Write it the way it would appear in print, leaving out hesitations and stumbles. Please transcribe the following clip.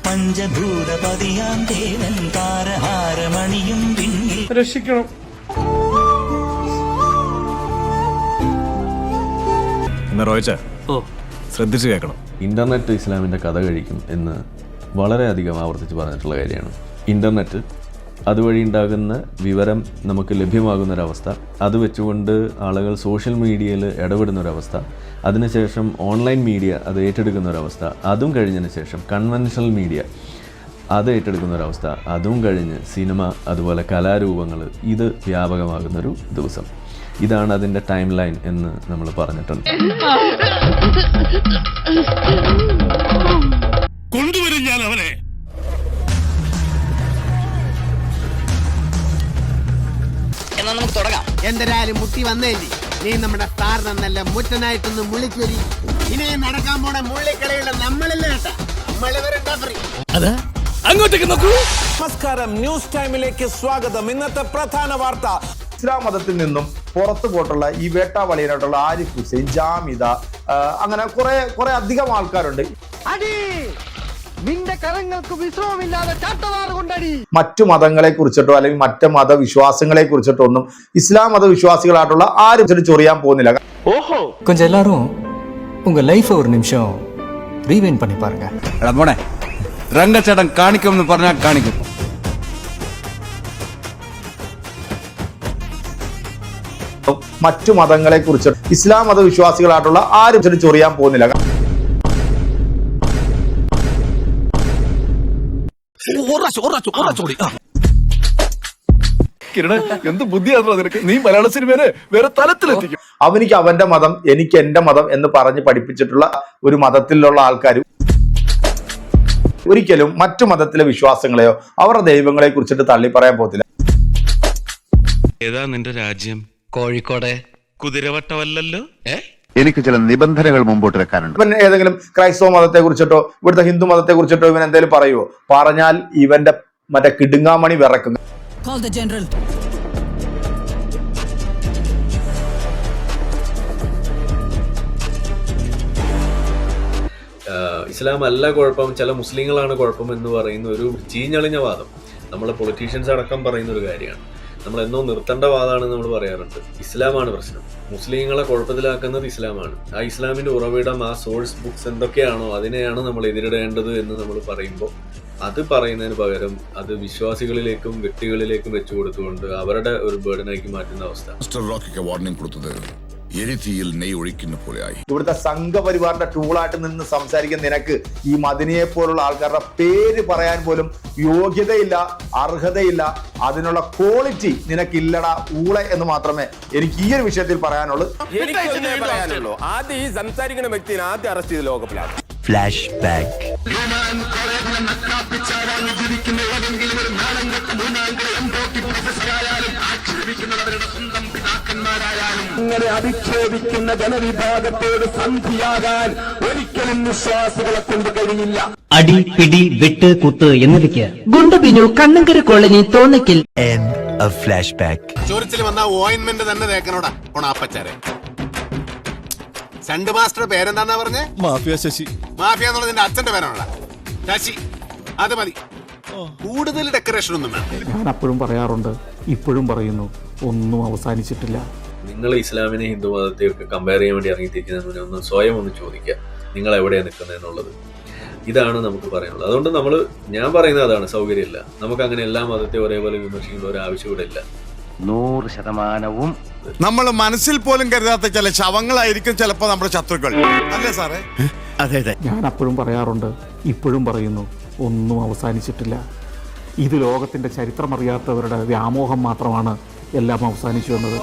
പഞ്ചഭൂതപതിയാം ദേവൻ താരഹാരമണിയും പിന്നിൽ രക്ഷിക്കണം. ശ്രദ്ധിച്ചു കേൾക്കണം. ഇന്റർനെറ്റ് ഇസ്ലാമിൻ്റെ കഥ കഴിക്കും എന്ന് വളരെയധികം ആവർത്തിച്ച് പറഞ്ഞിട്ടുള്ള കാര്യമാണ്. ഇന്റർനെറ്റ് അതുവഴി ഉണ്ടാകുന്ന വിവരം നമുക്ക് ലഭ്യമാകുന്നൊരവസ്ഥ, അത് വെച്ചുകൊണ്ട് ആളുകൾ സോഷ്യൽ മീഡിയയിൽ ഇടപെടുന്നൊരവസ്ഥ, അതിനുശേഷം ഓൺലൈൻ മീഡിയ അത് ഏറ്റെടുക്കുന്നൊരവസ്ഥ, അതും കഴിഞ്ഞതിന് ശേഷം കൺവെൻഷണൽ മീഡിയ അത് ഏറ്റെടുക്കുന്നൊരവസ്ഥ, അതും കഴിഞ്ഞ് സിനിമ അതുപോലെ കലാരൂപങ്ങൾ ഇത് വ്യാപകമാകുന്നൊരു ദിവസം. ഇതാണ് അതിൻ്റെ ടൈം ലൈൻ എന്ന് നമ്മൾ പറഞ്ഞിട്ടുണ്ട്. കൊണ്ടുവരും ഞാൻ അവനെ. എന്നാ നമുക്ക് തുടങ്ങാം. എന്തായാലും മുട്ടി വന്നേലി, നീ നമ്മുടെ സാറിനെന്നല്ല മുറ്റനായിട്ടൊന്ന് മുള്ളിച്ചൊരി. ഇനി നടക്കാൻ പോണ മുള്ളിക്കളിയുള്ള നമ്മളല്ലേ കേട്ടാ, അതാ അങ്ങോട്ടേക്ക് നോക്കൂ. നമസ്കാരം, ന്യൂസ് ടൈമിലേക്ക് സ്വാഗതം. ഇന്നത്തെ പ്രധാന വാർത്ത: ഇസ്ലാം മതത്തിൽ നിന്നും പുറത്തു പോയിട്ടുള്ള ഈ വേട്ടാവളിയനായിട്ടുള്ള ആരിഫ് ഹുസൈൻ, ജാമിദ, അങ്ങനെ കുറെ അധികം ആൾക്കാരുണ്ട്. മറ്റു മതങ്ങളെ കുറിച്ചിട്ടോ അല്ലെങ്കിൽ മറ്റു മതവിശ്വാസങ്ങളെ കുറിച്ചിട്ടോ ഒന്നും ഇസ്ലാം മതവിശ്വാസികളായിട്ടുള്ള ആരും ചൊറിയാൻ പോകുന്നില്ല. ഓഹോ, கொஞ்சம் எல்லாரும் உங்க லைஃப் ஒரு நிமிஷம் ரீவைண்ட் பண்ணி பாருங்க. മോനെ, രംഗച്ചേട്ടൻ കാണിക്കുമെന്ന് പറഞ്ഞാൽ കാണിക്കും. മറ്റു മതങ്ങളെ കുറിച്ച് ഇസ്ലാം മതവിശ്വാസികളായിട്ടുള്ള ആരും ചൊറിയാൻ പോകുന്നില്ല. എന്ത് ബുദ്ധിയാണോ നിനക്ക്? നീ മലയാള സിനിമയെ വേറെ തലത്തിലെത്തിക്കും. അവനിക്ക് അവന്റെ മതം, എനിക്ക് എന്റെ മതം എന്ന് പറഞ്ഞ് പഠിപ്പിച്ചിട്ടുള്ള ഒരു മതത്തിലുള്ള ആൾക്കാർ ഒരിക്കലും മറ്റു മതത്തിലെ വിശ്വാസങ്ങളെയോ അവരുടെ ദൈവങ്ങളെ കുറിച്ചിട്ട് തള്ളി പറയാൻ പോകത്തില്ല. ഏതാ നിന്റെ രാജ്യം? കോഴിക്കോട്. കുതിരവട്ടമല്ലല്ലോ. എനിക്ക് ചില നിബന്ധനകൾ മുമ്പോട്ട് വെക്കാനുണ്ട്. ഇവൻ ഏതെങ്കിലും ക്രൈസ്തവ മതത്തെ കുറിച്ചിട്ടോ ഇവിടുത്തെ ഹിന്ദു മതത്തെ കുറിച്ചിട്ടോ ഇവൻ എന്തെങ്കിലും പറയുമോ? പറഞ്ഞാൽ ഇവന്റെ മറ്റേ കിടുങ്ങാമണി വിറക്കും. ഇസ്ലാം അല്ല കുഴപ്പം, ചില മുസ്ലിങ്ങളാണ് കുഴപ്പം എന്ന് പറയുന്ന ഒരു ചീഞ്ഞളിഞ്ഞ വാദം നമ്മളെ പൊളിറ്റീഷ്യൻസ് അടക്കം പറയുന്ന ഒരു കാര്യമാണ്. നമ്മൾ എന്നോ നിർത്തേണ്ട വാദമാണെന്ന് നമ്മൾ പറയാറുണ്ട്. ഇസ്ലാമാണ് പ്രശ്നം, മുസ്ലിങ്ങളെ കുഴപ്പത്തിലാക്കുന്നത് ഇസ്ലാമാണ്. ആ ഇസ്ലാമിന്റെ ഉറവിടം, ആ സോഴ്സ് ബുക്സ് എന്തൊക്കെയാണോ അതിനെയാണ് നമ്മൾ എതിരിടേണ്ടത് എന്ന് നമ്മൾ പറയുമ്പോൾ അത് പറയുന്നതിന് പകരം അത് വിശ്വാസികളിലേക്കും വ്യക്തികളിലേക്കും വെച്ചു കൊടുത്തുകൊണ്ട് അവരുടെ ഒരു ബേർഡനാക്കി മാറ്റുന്ന അവസ്ഥ. വാർണിംഗ് കൊടുത്തത് എരിതീയിൽ നെയ് ഒഴിക്കുന്ന പോലെയായി. ഇവിടുത്തെ സംഘപരിവാറിന്റെ ടൂളായിട്ട് നിന്ന് സംസാരിക്കുന്ന നിനക്ക് ഈ മദിനിയെ പോലുള്ള ആൾക്കാരുടെ പേര് പറയാൻ പോലും യോഗ്യതയില്ല, അർഹതയില്ല, അതിനുള്ള ക്വാളിറ്റി നിനക്കില്ലടാ ഊളെ എന്ന് മാത്രമേ എനിക്ക് ഈ ഒരു വിഷയത്തിൽ പറയാനുള്ളൂ. ആദ്യം ഈ സംസാരിക്കുന്ന വ്യക്തിനെ ആദ്യം അറസ്റ്റ് ചെയ്ത് ലോകപ്പിലാണ്. Flash back. ഇങ്ങനെ അധിക്ഷേപിക്കുന്ന ജനവിഭാഗത്തോട് സന്ധിയാകാൻ ഒരിക്കലും വിശ്വാസികളെ കൊണ്ട് കഴിയില്ല. അടി, പിടി, വെട്ട്, കുത്ത് എന്നിവയ്ക്ക് ഗുണ്ടബിനു കണ്ണങ്കര കോളനി തോന്നക്കിൽ. Flash back. ചൊറിച്ചിൽ വന്ന ഓയിൻമെന്റ് തന്നെ തേക്കണോടാ ഓണാപ്പച്ചാരെ. സെന്റ് മാസ്റ്റർ പേരെന്താന്നാ പറഞ്ഞേ? മാഫിയ ശശി. മാഫിയ എന്നുള്ളത് നിന്റെ അച്ഛന്റെ പേരാണോടാ? ശശി. അത് മതി, കൂടുതൽ ഡെക്കറേഷൻ ഒന്നും വേണം. ഞാൻ അപ്പോഴും പറയാറുണ്ട്, ഇപ്പോഴും പറയുന്നു, ഒന്നും അവസാനിച്ചിട്ടില്ല. നിങ്ങൾ ഇസ്ലാമിനെ ഹിന്ദു മതത്തെയൊക്കെ കമ്പയർ ചെയ്യാൻ വേണ്ടി ഇറങ്ങിത്തിരിക്കുന്നതിന് ഒന്ന് സ്വയം ഒന്ന് ചോദിക്കുക, നിങ്ങൾ എവിടെയാണ് നിൽക്കുന്നത് എന്നുള്ളത്. ഇതാണ് നമുക്ക് പറയാനുള്ളത്. അതുകൊണ്ട് ഞാൻ പറയുന്നത് അതാണ്, സൗകര്യമില്ല. നമുക്ക് അങ്ങനെ എല്ലാ മതത്തെ ഒരേപോലെ വിമർശിക്കേണ്ട ഒരു ആവശ്യം ഇവിടെ ഇല്ല. 100% നമ്മൾ മനസ്സിൽ പോലും കരുതാത്ത ചില ശവങ്ങളായിരിക്കും ചിലപ്പോ നമ്മുടെ ശത്രുക്കൾ, അല്ലേ സാറേ? അതെ അതെ, ഞാൻ അപ്പോഴും പറയാറുണ്ട്, ഇപ്പോഴും പറയുന്നു, ഒന്നും അവസാനിച്ചിട്ടില്ല. ഇത് ലോകത്തിന്റെ ചരിത്രമറിയാത്തവരുടെ വ്യാമോഹം മാത്രമാണ് എല്ലാം അവസാനിച്ചു വന്നത്.